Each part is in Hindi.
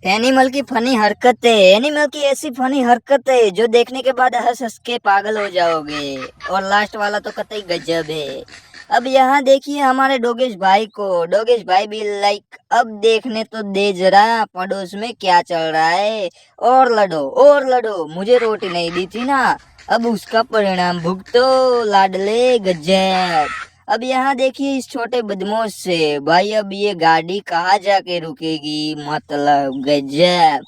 एनिमल की फनी हरकतें, एनिमल की ऐसी फनी हरकतें जो देखने के बाद हंस हंस के पागल हो जाओगे। और लास्ट वाला तो कतई गजब है। अब यहाँ देखिए हमारे डोगेश भाई को, डोगेश भाई भी लाइक अब देखने तो दे जरा पड़ोस में क्या चल रहा है। और लड़ो, मुझे रोटी नहीं दी थी ना, अब उसका परिणाम भुगतो लाडले गजब। अब यहाँ देखिए इस छोटे बदमाश से भाई, अब ये गाड़ी कहाँ जाके रुकेगी, मतलब गजब।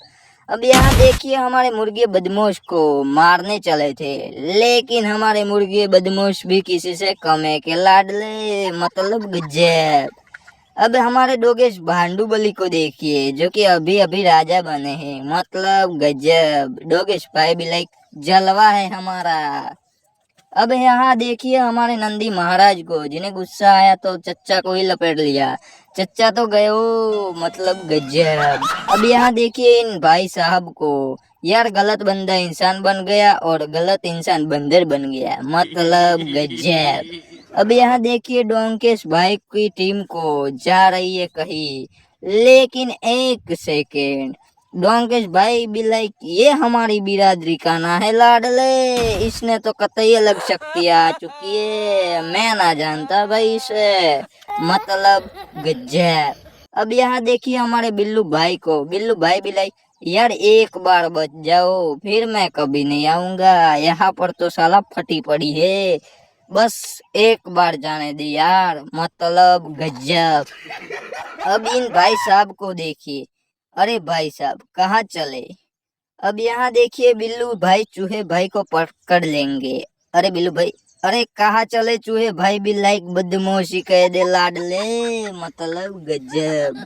अब यहाँ देखिए हमारे मुर्गे बदमाश को मारने चले थे, लेकिन हमारे मुर्गे बदमाश भी किसी से कम है के लाडले, मतलब गजब। अब हमारे डोगेश भांडुबली को देखिए जो कि अभी अभी राजा बने हैं, मतलब गजब। डोगेश भाई भी लाइक जलवा है हमारा। अब यहाँ देखिए हमारे नंदी महाराज को, जिन्हें गुस्सा आया तो चच्चा को ही लपेट लिया। चच्चा तो गए हो, मतलब गजब। अब यहाँ देखिए इन भाई साहब को, यार गलत बंदा इंसान बन गया और गलत इंसान बंदर बन गया, मतलब गजब। अब यहाँ देखिए डोंकेश भाई की टीम को जा रही है कहीं, लेकिन एक सेकेंड, डोंकेश भाई भी लाइक ये हमारी बिरादरी का ना है लाडले, इसने तो कतई अलग शक्ति आ चुकी है, मैं ना जानता भाई इसे, मतलब गजब। अब यहाँ देखिए हमारे बिल्लू भाई को, बिल्लू भाई भी लाइक यार एक बार बच जाओ फिर मैं कभी नहीं आऊंगा, यहाँ पर तो साला फटी पड़ी है, बस एक बार जाने दे यार, मतलब गजब। अब इन भाई साहब को देखिए, अरे भाई साहब कहाँ चले। अब यहाँ देखिए बिल्लू भाई चूहे भाई को पकड़ लेंगे। अरे बिल्लू भाई, अरे कहाँ चले चूहे भाई भी लाइक बदमाशी कह दे लाडले, मतलब गजब।